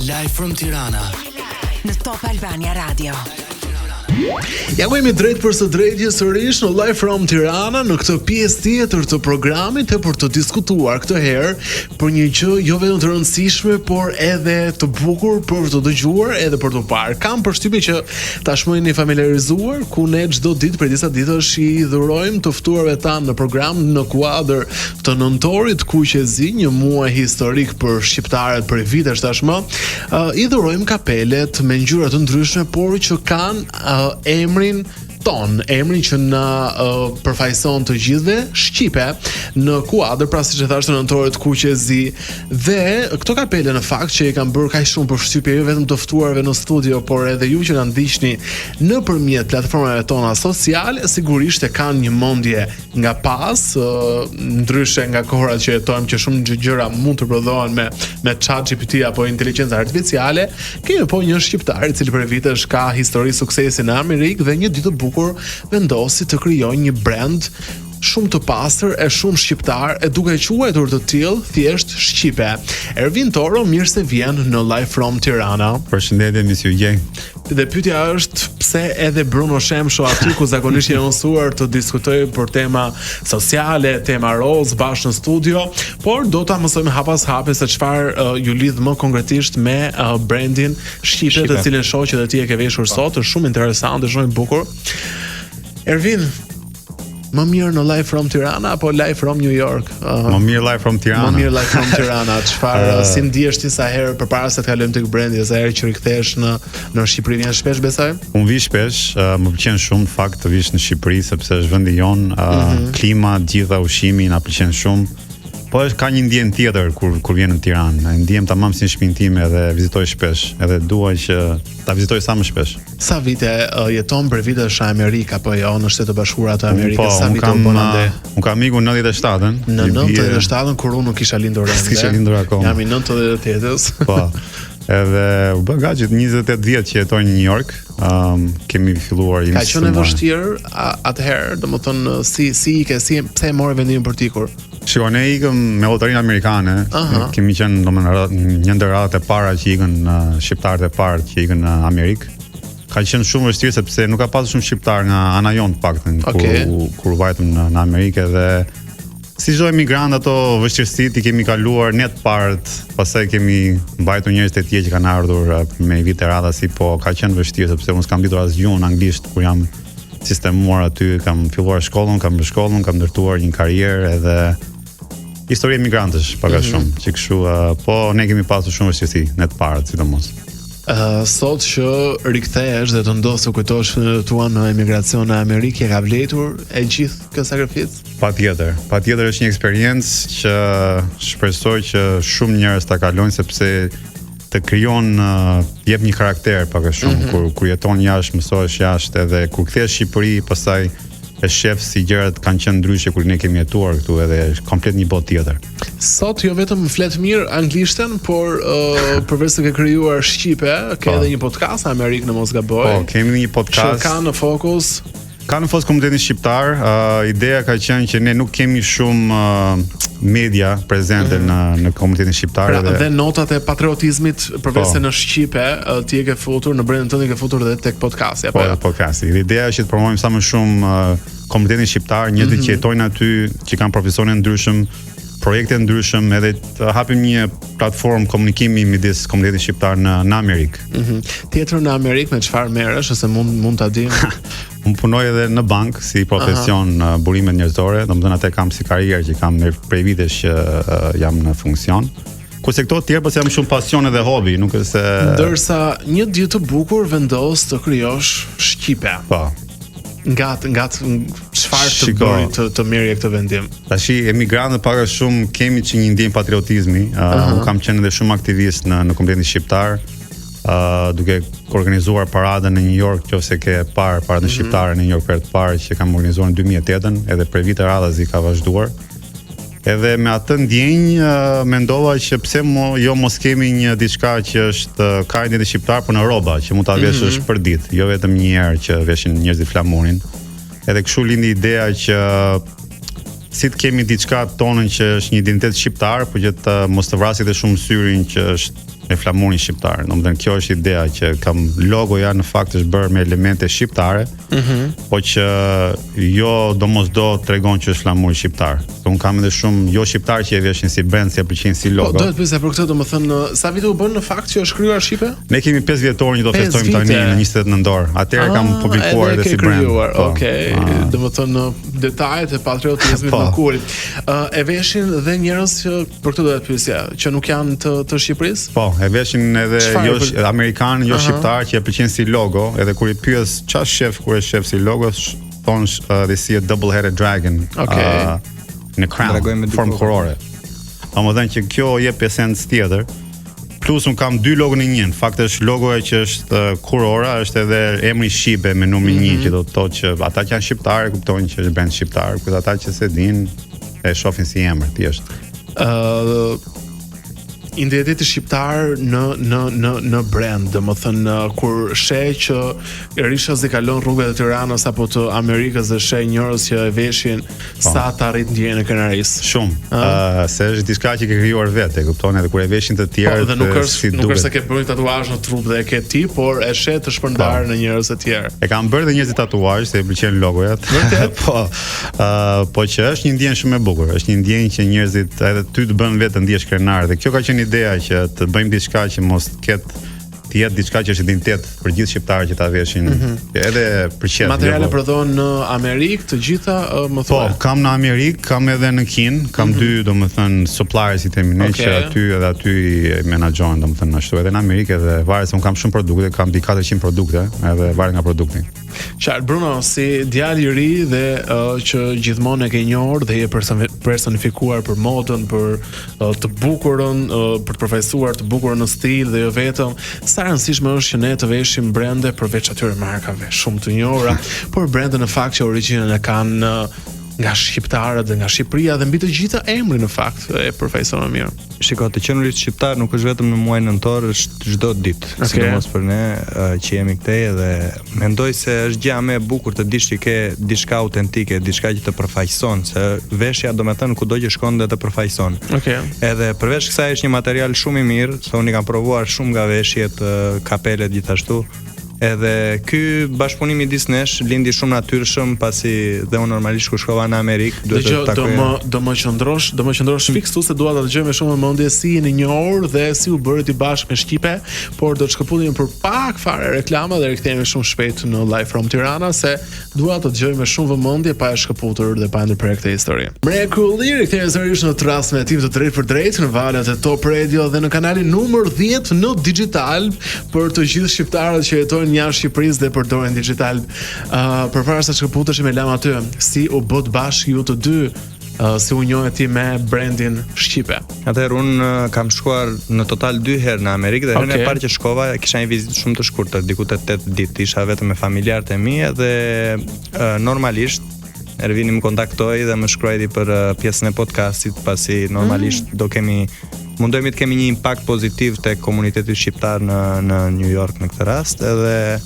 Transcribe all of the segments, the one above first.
Live from Tirana në Top Albania Radio. Ja ku jemi drejt për së drejtje sërish në Live from Tirana në këtë pjesë tjetër të programit e për të diskutuar këtë herë për një gjë jo vetëm të rëndësishme, por edhe të bukur për të dëgjuar edhe për të parë. Kam përshtypjen që tashmë jeni familiarizuar ku ne çdo ditë për disa ditësh i dhurojmë të ftuarve tanë në program në kuadër të nëntorit kuqezi, një muaj historik për shqiptarët për vitesh tashmë. I dhurojmë kapelet me ngjyra të ndryshme, por që kanë emrin ton, emrin që na përfaqëson të gjithëve, Shqipe, në kuadër, pra siç e thashë, të nëntorit kuqezi. Dhe këto kapele në fakt që i kanë bërë kaq shumë përshtypje jo vetëm të ftuarve në studio, por edhe ju që na ndiqni nëpërmjet platformave tona sociale, sigurisht e kanë një mendje nga pas, ndryshe nga kohërat që jetojmë, që shumë gjëra mund të prodhohen me ChatGPT apo inteligjencë artificiale. Kemi po një shqiptar i cili për vitesh ka histori suksesi në Amerikë dhe një ditë bukur vendosi të krijojë një brand shumë të pastër e shumë shqiptar e duke quajtur të tillë thjesht Shqipe. Ervin Toro, mirë se vjen në Live from Tirana. Përshëndetje Monsieur Gjeng. Dhe pyetja është pse edhe Bruno Shemsho aty ku zakonisht janë mësuar të diskutojë për tema sociale, tema roz bashkë në studio, por do ta mësojmë hapas hape se çfarë ju lidh më konkretisht me brandin Shqipe, të cilën shoh që ti e ke veshur sot, është shumë interesant, është shumë i bukur. Ervin, më mirë në Live from Tirana apo Live from New York? Më mirë Live from Tirana. Më mirë Live from Tirana. Çfarë si ndihesh ti sa herë përpara se të kalojmë tek brendi, sa herë që rikthehesh në Shqipëri, vjen shpesh besoj? Unë vi shpesh, më pëlqen shumë fakt të vish në Shqipëri sepse është vendi jon, klima, gjitha ushqimi na pëlqen shumë. Po ka një ndjenjë tjetër kur vjen në Tiranë. Ndjem tamam si në shtëpinë time edhe vizitoj shpesh, edhe dua që ta vizitoj sa më shpesh. Sa vite jeton për vitesh në Amerikë apo jo në Shtetet e Bashkuara të Amerikës? Sa vite u bën ande? Unë kam ikur 97-ën. Në 97-ën kur unë nuk kisha lindur ende. S'kisha lindur akoma. Jam i 98-s. Po. Edhe u bë gati 28 vjet që jetoj në New York. Kemi filluar Ka qenë vështirë atëherë, domethënë si pse e morë vendimin për të ikur? Shiko, ne ikëm me loterinë amerikane. Kemi qenë domethënë një ndër radhët e para që ikën shqiptarët e parë që ikën në Amerikë. Ka qenë shumë vështirë sepse nuk ka pasur shumë shqiptar nga ana jon të paktën kur vajtëm në Amerikë, dhe si çdo emigrant ato vështirësitë i kemi kaluar ne të parët, pastaj kemi mbajtur njerëz të tjerë që kanë ardhur me vite radha si, po ka qenë vështirë sepse unë s'kam ditur as gjuhën anglisht kur jam sistemuar aty, kam filluar shkollën, kam ndërtuar një karrierë edhe histori emigrantësh pak a shumë, që kështu, po ne kemi pasur shumë vështirësi ne të parët sidomos. Sot që rikthehesh dhe të ndodh të kujtosh tuan në emigracion në Amerikë, e ka vlerëtur e gjithë këtë sakrificë? Patjetër është një eksperiencë që shpresoj që shumë njerëz ta kalojnë sepse të krijon jep një karakter pak a shumë kur jeton jashtë, mësohesh jashtë, edhe kur kthehesh në Shqipëri, pastaj e shef si gjërat kanë qenë ndryshe kur ne kemi jetuar këtu, edhe është komplet një botë tjetër. Sot jo vetëm flet mirë anglishten, por përveç se ke krijuar shqipe, ke edhe një podcast në Amerikë, në mos gaboj. Po, kemi një podcast që ka në fokus komunitetin shqiptar. Ideja ka qenë që ne nuk kemi shumë media prezente në komunitetin shqiptar. Pra, dhe notat e patriotizmit përveç se në shqipe, ti e ke futur në brendin tënd, e ke futur edhe tek podcasti apo? Po, podcasti. Ideja është që të promovojmë sa më shumë komunitetin shqiptar, njerëzit që jetojnë aty, që kanë profesione ndryshëm, projekte ndryshëm, edhe të hapim një platformë komunikimi midis komunitetit shqiptar në Amerikë. Tjetër në Amerikë me çfarë merresh ose mund ta dim? Unë punoj edhe në bank si profesion burime njerëzore, domethënë atë kam si karrierë që kam prej vitesh që jam në funksion. Kurse këto të tjerë pas jam shumë pasion edhe hobi, nuk është se ndërsa një ditë të bukur vendos të krijosh shqipe. Po. Nga çfarë të bëri të merrje këtë vendim? Tashi emigrantët pak a shumë kemi që një ndjenjë patriotizmi. Unë kam qenë edhe shumë aktivist në komunitetin shqiptar, duke organizuar paradën në New York, nëse ke parë paradën shqiptare në New York për të parë që kam organizuar në 2008-ën, edhe për vite radhazi ka vazhduar. Edhe me atë ndjenjë mendova që pse mos kemi një diçka që është ka identitet shqiptar, por në rroba, që mund ta veshësh për ditë, jo vetëm një herë që veshin njerëzit flamurin. Edhe kështu lindi ideja që si të kemi diçka tonën që është një identitet shqiptar, por që të mos të vrasit e shumë syrin që është e flamurin shqiptar. Domethënë kjo është ideja që kam logoja në fakt është bërë me elemente shqiptare, po që jo domosdoshmë tregon që është flamuri shqiptar. Un kam edhe shumë jo shqiptar që e veshin si brand, si e pëlqejnë si logo. Po do të pyesja për këtë, domethënë sa vite u bën në fakt që është krijuar shqipe? Ne kemi 5 vjetor që do festojmë tani në 28 nëntor. Atëherë kam publikuar edhe si brand. Okej, domethënë detajet e patriotizmit në kurit. E veshin dhe njerëz që për këtë do të pyesja, që nuk janë të Shqipërisë? Po, e veshin edhe jo amerikan, jo shqiptar që e pëlqejnë si logo, edhe kur i pyes çfarë shef kur e shef si logo, thonë they see a double-headed dragon. Në crown, formë kurore. Domethënë që kjo jep esencë tjetër. Plus un kam 2 logo në një. Në fakt është logoja që është kurora, është edhe emri shqipe me numrin 1 që do të thotë që ata që janë shqiptarë kuptojnë që është brand shqiptar, kur ata që se dinë e shohin si emër thjesht. Identiteti shqiptar në brand, domethënë kur sheh që Rishazi kalon rrugët e Tiranës apo të Amerikës dhe sheh njerëz që e veshin, sa të arrit ndjenjën e krenarisë. Shumë. Se është diçka që ke krijuar vetë, e kupton, edhe kur e veshin të tjerë. Po, dhe nuk është se ke bërë tatuazh në trup dhe e ke ti, por e sheh të shpërndarë në njerëz të tjerë. E kam bërë edhe njerëz tatuazh se i pëlqen logojat. Po që është një ndjenjë shumë e bukur, është një ndjenjë që njerëzit edhe ty të bën vetë të ndihesh krenar dhe kjo ka qenë ideja që të bëjmë diçka që mos ketë të jetë diçka që është identitet për gjithë shqiptarët që ta veshin, edhe për qetë. Materiale prodhohen në Amerikë, të gjitha, më thuaj. Po, kam në Amerikë, kam edhe në Kinë, kam 2, domethënë suppliers i themi ne që aty i menaxhojnë, domethënë ashtu edhe në Amerikë, edhe varet se un kam shumë produkte, kam mbi 400 produkte, edhe varet nga produkti. Qartë, Bruno, si djalë i ri dhe që gjithmonë e ke njohur dhe je personifikuar për modën, për të bukurën, për të përfaqësuar të bukurën në stil dhe jo vetëm, sa rëndësishme është që ne të veshim brende përveç atyre markave shumë të njohura, por brende në fakt që origjinën e kanë nga shqiptarët dhe nga Shqipëria dhe mbi të gjitha emri në fakt e përfaqëson më mirë. Shiko, të qenurit shqiptar nuk është vetëm në muajin nëntor, është çdo ditë, sidomos për ne që jemi këtej dhe mendoj se është gjë më e bukur të dish që ke diçka autentike, diçka që të përfaqëson, se veshja domethënë kudo që shkon dhe të përfaqëson. Edhe përveç kësaj është një material shumë i mirë, se unë kam provuar shumë nga veshjet, kapelet gjithashtu. Edhe ky bashkëpunim midis nesh lindi shumë natyrshëm pasi dhe unë normalisht kur shkova në Amerikë duhet të takoja. Do më qëndrosh fiks tu se dua ta dëgjoj me shumë mendje si jeni njohur dhe si u bëret i bashkë me Shqipe, por do të shkëputim për pak fare reklama dhe rikthehemi shumë shpejt në Live from Tirana se dua të dëgjoj me shumë vëmendje pa e shkëputur dhe pa ndërprerë këtë histori. Mrekulli, rikthehemi sërish në transmetim të drejtë për drejtë në valët e Top Radio dhe në kanalin numër 10 në digital për të gjithë shqiptarët që jetojnë jashtë Shqipërisë dhe përdoren digital. Përpara se të shkëputesh me lama aty, si u bët bashkë ju të dy, si u njohët ti me brandin shqipe? Atëherë unë kam shkuar në total 2 herë në Amerikë dhe herën e parë që shkova kisha një vizitë shumë të shkurtër, diku te 8 ditë, isha vetëm me familjarët e mi dhe normalisht Ervini më kontaktoi dhe më shkruajti për pjesën e podcastit, pasi normalisht mundojmë të kemi një impakt pozitiv tek komuniteti shqiptar në New York në këtë rast, edhe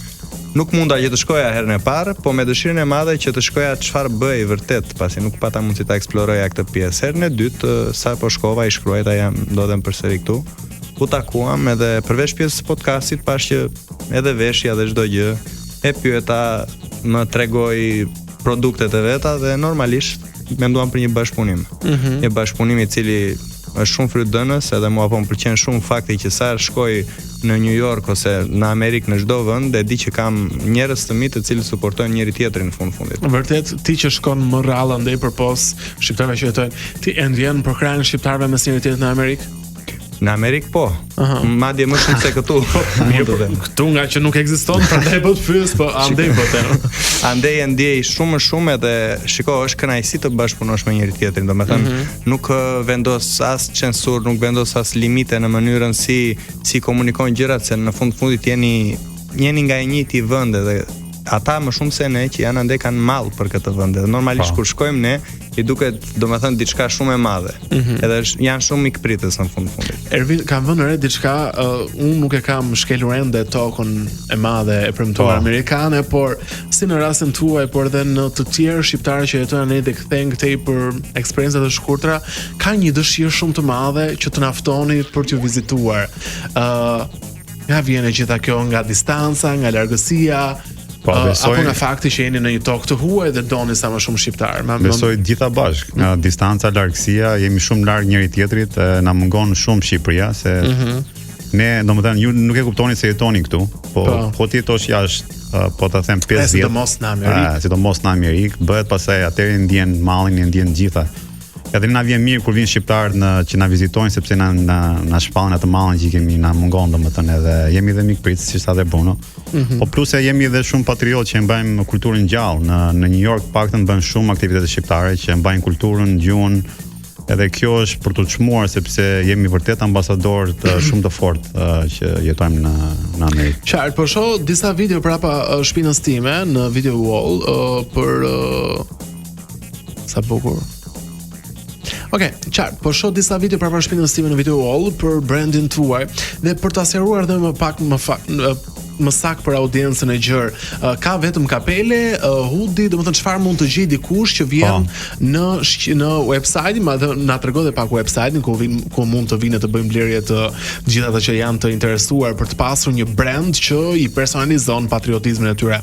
nuk munda që të shkoja herën e parë, po me dëshirën e madhe që të shkoja çfarë bëj vërtet, pasi nuk pata mundësi ta eksploroja këtë pjesë. Herën e dytë, sa po shkova, i shkruajta jam ndodhem përsëri këtu. U takuam edhe përveç pjesës së podcastit, pash që edhe veshja dhe çdo gjë, e pyeta, më tregoi produktet e veta dhe normalisht menduam për një bashkëpunim. Një bashkëpunim i cili është shumë frytdënës, edhe mua po më pëlqen shumë fakti që sa shkoj në New York ose në Amerikë në çdo vend, e di që kam njerëz të mi të cilët suportojnë njëri tjetrin në fundit. Vërtet, ti që shkon më rrallë ndej përpos shqiptarëve që jetojnë, ti e ndjen për krahun shqiptarëve mes njëri tjetrit në Amerikë? Në Amerikë po. Madje më shumë se këtu. Këtu nga që nuk ekziston, prandaj po të pyes, po andej po them. Andej e ndjej shumë edhe shiko, është kënaqësi të bashkëpunosh me njëri tjetrin, domethënë nuk vendos as censur, nuk vendos as limite në mënyrën si komunikojnë gjërat, se në fundit jeni nga e njëjti vend dhe ata më shumë se ne që janë ande kanë mall për këtë vend. Normalisht kur shkojmë ne i duket domethënë diçka shumë e madhe. Edhe janë shumë mikpritës në fundit. Ervin, kam vënë re diçka, unë nuk e kam shkelur ende tokën e madhe e premtuar amerikane, por si në rastin tuaj, por edhe në të tjerë shqiptarë që jetojnë ne dhe kthehen këtej për eksperienca të shkurtra, ka një dëshirë shumë të madhe që të na ftoni për t'ju vizituar. Nga vjen e gjitha kjo nga distanca, nga largësia, apo nga fakti që jeni në një tokë të huaj dhe doni sa më shumë shqiptar. Besoj gjitha bashkë, nga distanca, largësia, jemi shumë larg njëri tjetrit, na mungon shumë Shqipëria, se ne, domethënë, ju nuk e kuptoni se jetoni këtu, po ti jetosh jashtë, po ta them 5 vjet. Sidomos në Amerikë. Sidomos në Amerikë, bëhet pastaj atëherë ndjen mallin, ndjen gjitha. Edhe na vjen mirë kur vinë shqiptarët që na vizitojnë, sepse na shpallin atë mallin që kemi, na mungon domethënë, edhe jemi dhe mikpritës, siç tha dhe Bruno. Po plus e jemi edhe shumë patriotë që mbajmë kulturën gjallë. Në New York paktën bën shumë aktivitete shqiptare që mbajnë kulturën, gjuhën, edhe kjo është për të çmuar sepse jemi vërtet ambasadorë të shumë të fortë që jetojmë në Amerikë. Qartë, po shoh disa video prapa shpinës time në video wall për sa bukur. Okej, qartë, po shoh disa video prapa shpinës time në video wall për brandin tuaj dhe për ta sqaruar edhe më saktë për audiencën e gjerë. Ka vetëm kapele, hoodie, domethënë çfarë mund të gjej dikush që vjen në website-in, madje na tregon edhe pak website-in ku mund të vinë të bëjmë blerje të gjithë ata që janë të interesuar për të pasur një brand që i personalizon patriotizmin e tyre.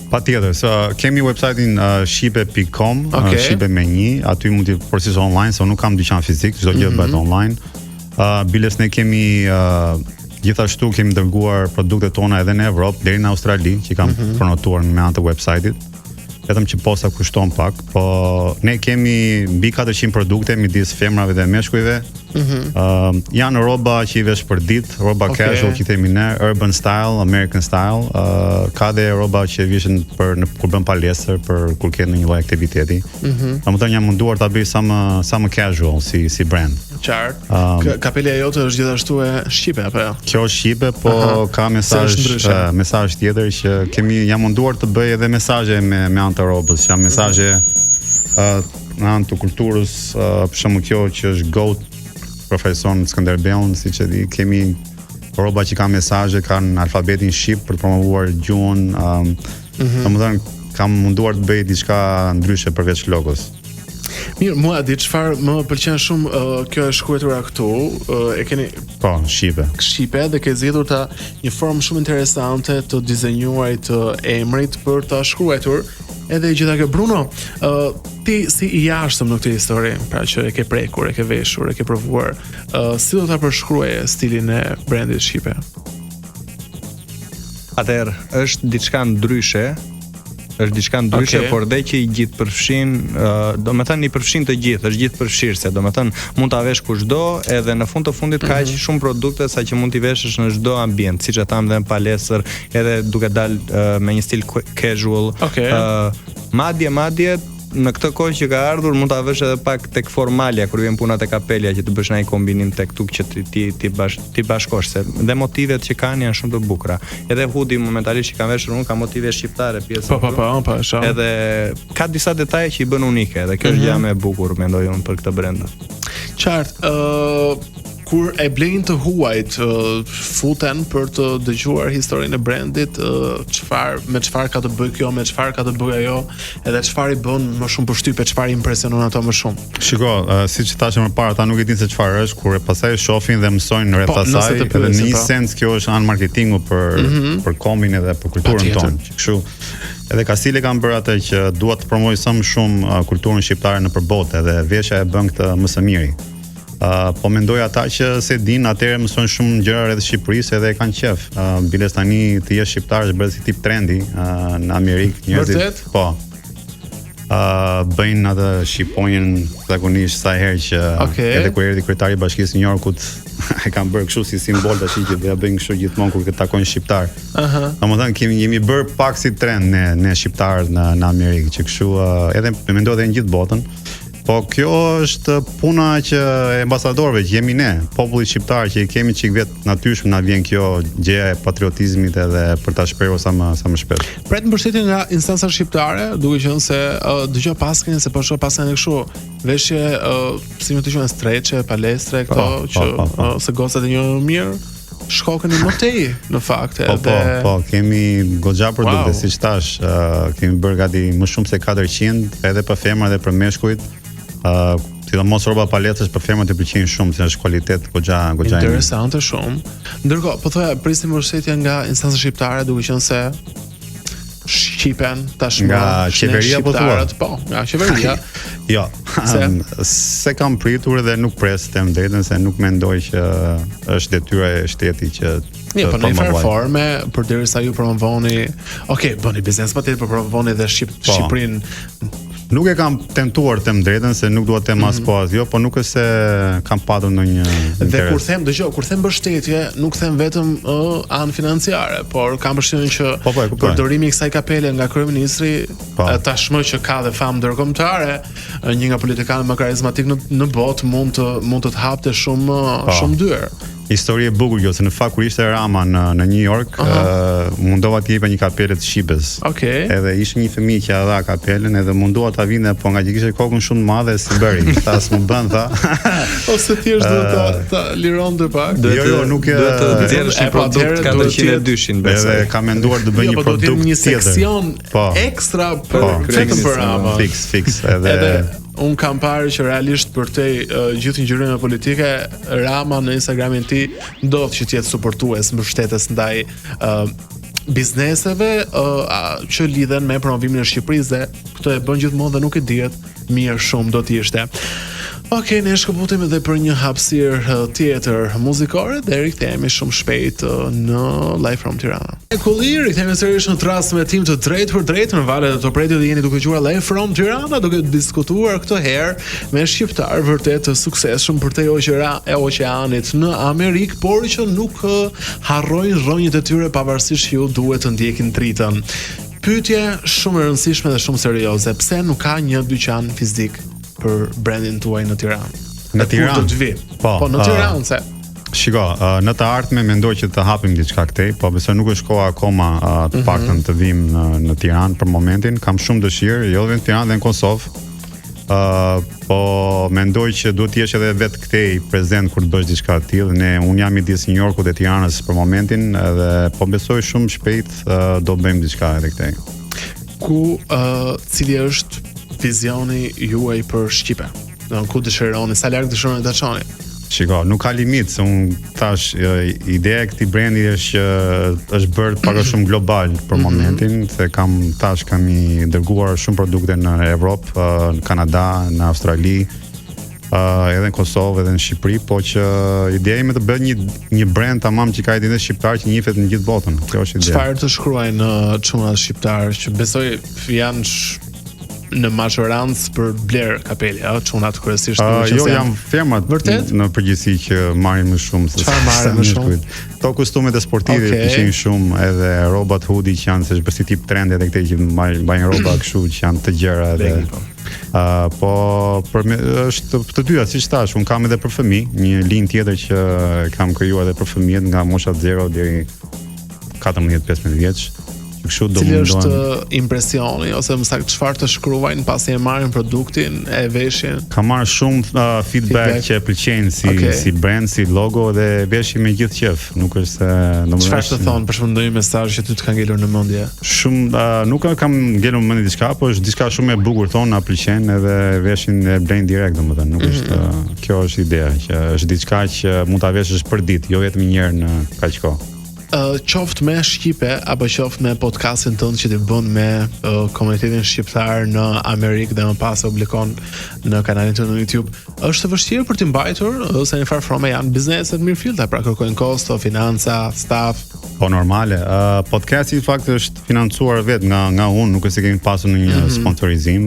Patjetër, kemi website-in shipe.com, shipe me një, aty mund të përcjellësh online, se unë nuk kam dyqan fizik, çdo gjë bëhet online. Biles ne kemi gjithashtu kemi dërguar produktet tona edhe në Evropë, deri në Australi, që kam promotuar me anë të website-it. Vetëm që posa kushton pak, po ne kemi mbi 400 produkte midis femrave dhe meshkujve. Janë rroba që i vesh për ditë, rroba casual që themi ne, urban style, American style, ka dhe rroba që vishin për kur bën palestër, për kur ke në një lloj aktiviteti. Domethënë jam munduar ta bëj sa më casual si brand. Qartë. Kapelja jote është gjithashtu e shqipe apo jo? Kjo është shqipe, po ka mesazh tjetër që jam munduar të bëj edhe mesazhe me anë të rrobës, janë mesazhe në anë të kulturës, për shembull kjo që është GOAT profesion Skënderbeun, siç e di, kemi rroba që kanë mesazhe, kanë alfabetin shqip për të promovuar gjuhën, domethënë kam munduar të bëj diçka ndryshe përveç logos. Mirë, mua di çfarë më pëlqen shumë kjo e shkruar këtu, e keni shqipe dhe ke zgjedhur një formë shumë interesante të dizenjuarit të emrit për ta shkruar. Edhe gjitha kjo, Bruno, ti si i jashtëm në këtë histori, pra që e ke prekur, e ke veshur, e ke provuar, si do ta përshkruaje stilin e brandit shqipe? Atëherë, është diçka ndryshe, por dhe që i gjithë përfshin, domethënë i përfshin të gjithë, është gjithë përfshirëse, domethënë mund ta vesh kushdo, edhe në fund të fundit ka aq shumë produkte sa që mund t'i veshësh në çdo ambient, siç e tham dhe në palestër, edhe duke dalë me një stil casual. Madje në këtë kohë që ka ardhur mund ta vesh edhe pak tek formalja kur vjen puna tek kapelja, që të bësh një kombinim tek tuk që ti bashkosh, se dhe motivet që kanë janë shumë të bukura. Edhe hoodie momentalisht që kanë veshur unë ka motive shqiptare pjesë. Po, edhe ka disa detaje që i bën unike, dhe kjo është gjë më e bukur mendoj unë për këtë brand. Qartë, kur e blejnë të huajt, futen për të dëgjuar historinë e brandit, me çfarë ka të bëjë kjo, me çfarë ka të bëjë ajo, edhe çfarë i bën më shumë përshtypje, çfarë impresionon ato më shumë. Shiko, siç thashë më parë, ata nuk e dinë se çfarë është, kur e pastaj shohin dhe mësojnë rreth asaj, edhe në një sens kjo është anë marketingu për kombin edhe për kulturën tonë. Kështu edhe Kastile kanë bërë atë që dua të promoj sa më shumë kulturën shqiptare nëpër botë, edhe veshja e bën këtë më së miri. Po mendoj ata që se din, atëherë mësojnë shumë gjëra rreth Shqipërisë edhe e kanë qef. Biles tani të jesh shqiptar është bërë si tip trendi në Amerikë, njerëzit. Po. Bëjnë atë shqiponjën zakonisht sa herë që edhe kur erdhi kryetari i Bashkisë së New Yorkut e kanë bërë kështu si simbol tash që ja bëjnë kështu gjithmonë kur takojnë shqiptar. Domethënë jemi bërë pak si trend ne shqiptarët në Amerikë, që kështu edhe mendoj edhe në gjithë botën. Po kjo është puna që e ambasadorëve që jemi ne, populli shqiptar që i kemi çik vet natyrshëm na vjen kjo gjëja e patriotizmit edhe për ta shprehur sa më shpesh. Pret mbështetje nga instanca shqiptare, duke qenë se dëgjoj paskën se po shoh paskën kështu veshje si më të quhen streçe, palestre, këto se gocat e njohin mirë. Shkokën i motej në fakt Po, kemi goxha produkte, siç thash, kemi bërë gati më shumë se 400 edhe për femra dhe për meshkujt. Sidomos rroba paletrash për femrat i pëlqejnë shumë, se është kualitet goxha interesante shumë. Ndërkohë, po thoya prisim mbështetje nga instanca shqiptare, duke qenë se shqipen tashmë nga qeveria po thua. Po, nga qeveria. Jo, se kam pritur dhe nuk pres të më drejtën se nuk mendoj që është detyra e shtetit që po në një forme, përderisa ju promovoni, bëni biznes patjetër, por promovoni dhe Shqipërinë. Nuk e kam tentuar të më drejtën se nuk duhet të mas po as jo, po nuk është se kam patur ndonjë interes. Dhe kur them mbështetje, nuk them vetëm anë financiare, por kam përshtypjen që përdorimi i kësaj kapele nga kryeministri, tashmë që ka dhe famë ndërkombëtare, një nga politikanët më karizmatik në botë mund të hapte shumë dyer. Histori e bukur kjo, se në fakt kur ishte Rama në New York, mundova të jepja një kapele të Shqipës. Edhe ishte një fëmijë që dha kapelen edhe mundova ta vinte, po nga që kishte kokën shumë të madhe si bëri. Tha s'më bën, tha. Ose thjesht duhet ta lironte pak. Jo, nuk duhet të nxjerrësh një produkt 402-shin besoj. Edhe kam menduar të bëj një produkt një seksion ekstra për Rama. Fix. Edhe unë kam parë që realisht për te gjithë ngjyrën politike, Rama në Instagramin e tij ndodh që të jetë suportues, mbështetës ndaj bizneseve që lidhen me promovimin e Shqipërisë dhe këtë e bën gjithmonë dhe nuk e dihet mirë shumë do të ishte. Ne shkëputemi edhe për një hapësirë tjetër muzikore dhe rikthehemi shumë shpejt në Live from Tirana. Rikthehemi sërish në transmetimin tim të drejtë për drejtë në valët e Top Radio dhe jeni duke dëgjuar Live from Tirana, duke diskutuar këtë herë me shqiptar vërtet të suksesshëm për te oqeanit në Amerikë, por që nuk harrojnë rrënjët e tyre pavarësisht që ju duhet të ndjekin dritën. Pyetje shumë e rëndësishme dhe shumë serioze, pse nuk ka një dyqan fizik për brandin tuaj në Tiranë? Në Tiranë do të vi. Po në Tiranë se. Shiko, në të ardhmen mendoj që të hapim diçka këtej, po besoj nuk është koha akoma të paktën të vim në Tiranë për momentin. Kam shumë dëshirë, jo vetëm në Tiranë dhe në Kosovë. Po mendoj që duhet të jesh edhe vetë këtej prezent kur të bësh diçka të tillë. Unë jam midis New Yorkut dhe Tiranës për momentin dhe po besoj shumë shpejt do bëjmë diçka edhe këtej. Cili është vizioni juaj për Shqipe? Ku dëshironi, sa larg dëshironi ta çoni? Shiko, nuk ka limit, se unë tash ideja e këtij brendi është bërë pak a shumë global për momentin, se kam i dërguar shumë produkte në Evropë, në Kanada, në Australi, edhe në Kosovë, edhe në Shqipëri, po që ideja ime të bëj një brand tamam që ka identitet shqiptar që njihet në gjithë botën. Kjo është ideja. Çfarë të shkruajnë çunat shqiptar që besoj janë në majorancë për bler kapeli, çunat kryesisht jo janë firmat në përgjithësi që marrin më shumë se çfarë më shumë. To kostumet e sportive pëlqejnë shumë, edhe rrobat hoodie që janë se është bërë tip trend edhe këtej që mbajnë rroba kështu që janë të gjera edhe po është të dyja, siç thash, un kam edhe për fëmijë, një linjë tjetër që kam krijuar edhe për fëmijët nga mosha 0 deri 14-15 vjeç. Cili është impresioni ose më saktë çfarë të shkruajnë pasi e marrin produktin, e veshin? Ka marrë shumë feedback që pëlqejnë si brand, si logo dhe veshin me gjithë qejf. Nuk është se çfarë të thonë për shembull ndonjë mesazh që ty të ka ngelur në mendje? Shumë nuk kam ngelur në mendje diçka, po është diçka shumë e bukur thonë, na pëlqen edhe veshin e blejnë direkt, domethënë, nuk është kjo është ideja, që është diçka që mund ta veshësh për ditë, jo vetëm një herë në kaq kohë. Qoftë me Shqipe apo qoftë me podcastin tënd që ti bën me komunitetin shqiptar në Amerikë dhe më pas e publikon në kanalin tënd në YouTube, është e vështirë për t'i mbajtur ose në far from janë bizneset mirëfillta, pra kërkojnë kosto, financa, staff? Po normale. Podcasti në fakt është financuar vetë nga unë, nuk është se kemi pasur në një sponsorizim.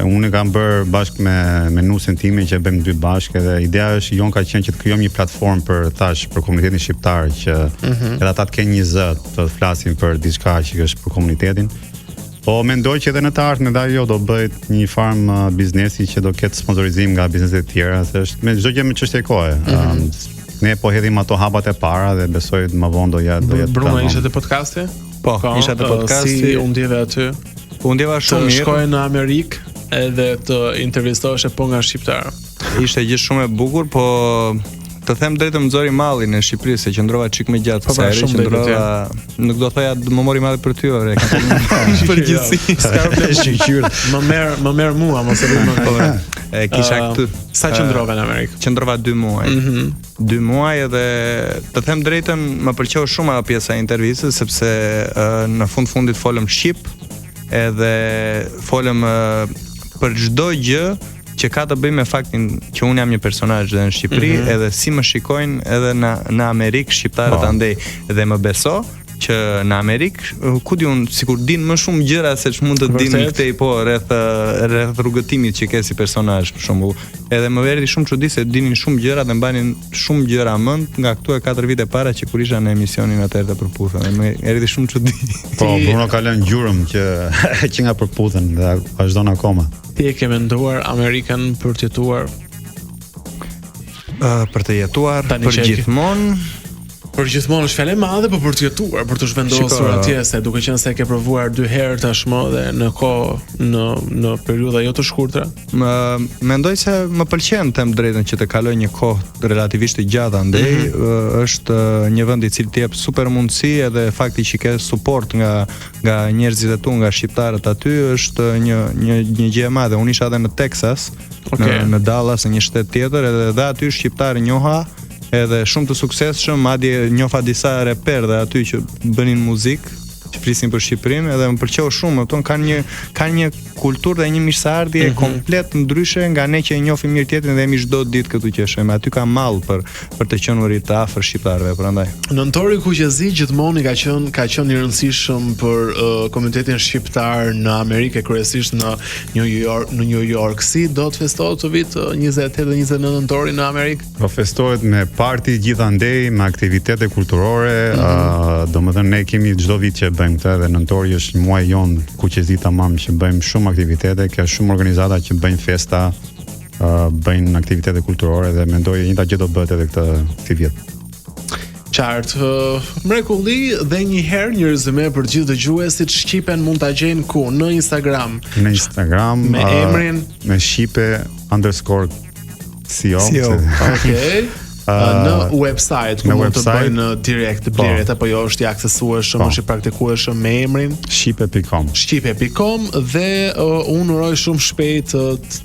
Unë e kam bërë bashkë me nusin time që e bëjmë dy bashkë, dhe ideja është jon ka qenë që të krijojmë një platformë për komunitetin shqiptar që edhe ata të kenë një zë të flasin për diçka që është për komunitetin. Po mendoj që edhe në të ardhmen edhe ajo do bëhet një farm biznesi që do ketë sponsorizim nga bizneset e tjera, se është me çdo gjë me çështje kohe. Ne po hedhim ato hapat e para dhe besoj më vonë do jetë. Bruno ishte te podcasti? Po, isha te podcasti. Si u ndjeve aty? U ndjeva shumë mirë. Shkoj në Amerikë edhe të intervistohesh po nga shqiptar. Ishte gjë shumë e bukur, po të them drejtë më nxori mallin e Shqipërisë, se qëndrova çik më gjatë, sa herë qëndrova, nuk do thoja më mori malli për ty, ore. Përgjithësi, s'ka problem. Më merr mua, mos e bëj më kohë. Kisha këtu. Sa qëndrova në Amerikë? Qëndrova 2 muaj. 2 muaj edhe të them drejtën më pëlqeu shumë ajo pjesa e intervistës, sepse në fundit folëm shqip, edhe folëm për çdo gjë që ka të bëjë me faktin që unë jam një personazh dhe në Shqipëri, edhe si më shikojnë edhe në Amerikë shqiptarët andej, dhe më beso që në Amerikë, ku di unë, sikur din më shumë gjëra se ç'mund të din këtej po rreth rrugëtimit që ke si personazh për shembull. Edhe më erdhi shumë çudi se dinin shumë gjëra dhe mbanin shumë gjëra mend nga këtu e 4 vite para që kur isha në emisionin atëherë të Përputhën. Më erdhi shumë çudi. Po, Bruno ka lënë gjurëm që nga Përputhën dhe vazhdon akoma. Ti e ke menduar Amerikën për të jetuar? Për të jetuar, për gjithmonë. Për gjithmonë është fjalë e madhe, por për të jetuar, për të zhvendosur atje, se duke qenë se e ke provuar 2 herë tashmë dhe në kohë në periudha jo të shkurtra. Mendoj se më pëlqen them drejtën që të kaloj një kohë relativisht të gjatë andej, është një vend i cili të jep super mundësi edhe fakti që ke suport nga njerëzit e tu, nga shqiptarët aty, është një gjë e madhe. Unë isha edhe në Texas, në Dallas, në një shtet tjetër, edhe aty shqiptarë njoha, edhe shumë të suksesshëm, madje njofa disa reper dhe aty që bënin muzikë, që flisin për Shqipërinë, edhe më pëlqeu shumë, kanë një kulturë dhe një mirëseardhje komplet ndryshe nga ne që e njohim mirë tjetrin dhe jemi çdo ditë këtu që shojmë. Aty ka mall për të qenurit të afër shqiptarëve, prandaj. Nëntori Kuqezi gjithmonë ka qenë i rëndësishëm për komunitetin shqiptar në Amerikë, kryesisht në New York. Si do të festohet të vit 28 dhe 29 nëntori në Amerikë? Do festohet me party gjithandej, me aktivitete kulturore, domethënë ne kemi çdo vit që bëjmë këtë dhe nëntori është muaj jon Kuqezi tamam që bëjmë shumë aktivitete, ka shumë organizata që bëjnë festa, bëjnë aktivitete kulturore dhe mendoj njëta gjë do bëhet edhe këtë vit. Qartë, mrekulli dhe një herë një rezume për gjithë dëgjuesit, Shqipen mund ta gjejnë ku? Në Instagram. Në Instagram me emrin me Shqipe_co. Okej. Në website ku mund të bëjnë direkt blerjet apo jo është i aksesueshëm, është i praktikueshëm me emrin shqipe.com dhe unë uroj shumë shpejt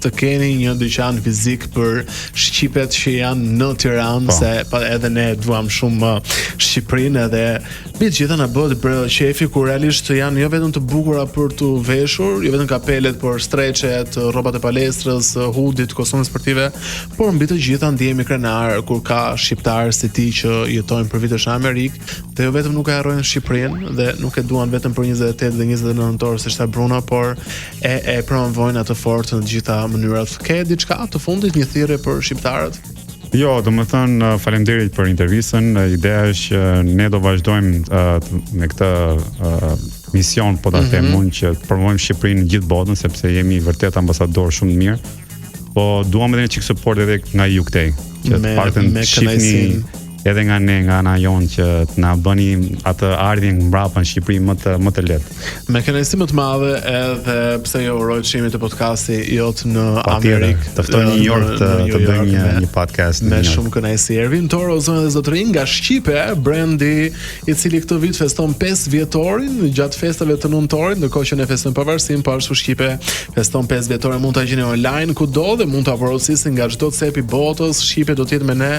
të keni një dyqan fizik për shqipet që janë në Tiranë, se edhe ne duam shumë Shqipërinë edhe mbi të gjitha na bëhet për qefi kur realisht janë jo vetëm të bukura për të veshur, jo vetëm kapelet, por streçet, rrobat e palestrës, hudit, kostumet sportive, por mbi të gjitha ndihemi krenar kur ka shqiptarë si ti që jetojnë për vitesh në Amerikë dhe jo vetëm nuk e harrojnë Shqipërinë dhe nuk e duan vetëm për 28 dhe 29 nëntor si ishte Bruno, por e promovojnë atë fort në të gjitha mënyrat. Ke diçka të fundit, një thirrje për shqiptarët? Jo, domethënë faleminderit për intervistën. Ideja është që ne do vazhdojmë me këtë mision, po ta them unë, që të promovojmë Shqipërinë në gjithë botën, sepse jemi vërtet ambasador shumë të mirë. Po duam edhe një çik support edhe nga ju këtej, që të paktën të shihni edhe nga ne, nga ana jonë, që të na bëni atë ardhjen mbrapa në Shqipëri më të lehtë. Me kënaqësi më të madhe, edhe pse jo uroj çmimit të podcasti jot në Amerikë. Të ftoj në New York të bëjmë një podcast me shumë kënaqësi. Ervin Toro, zonë dhe zotërin, nga Shqipe, brendi i cili këtë vit feston 5 vjetorin gjatë festave të nëntorit, ndërkohë që ne festojmë pavarësinë, po ashtu Shqipe feston 5 vjetorin. Mund ta gjeni online kudo dhe mund ta porosisin nga çdo cep i botës. Shqipe do të jetë me ne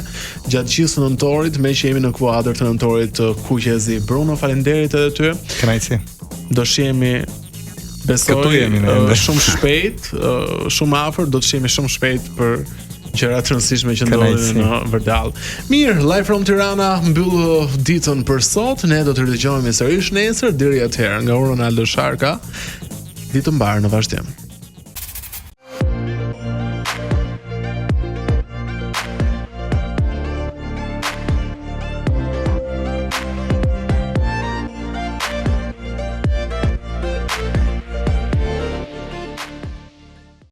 gjatë gjithë nëntorit, me që jemi në kuadër të nëntorit të Kuqezi. Bruno, faleminderit edhe ty. Kënaqësi. Do shihemi, besoj, shumë shpejt, shumë afër, do të shihemi shumë shpejt për gjëra të rëndësishme që ndodhin në Vërdall. Mirë, Live from Tirana mbyll ditën për sot. Ne do të ridëgjohemi sërish nesër, deri atëherë nga Ronaldo Sharka. Ditë mbar në vazhdim.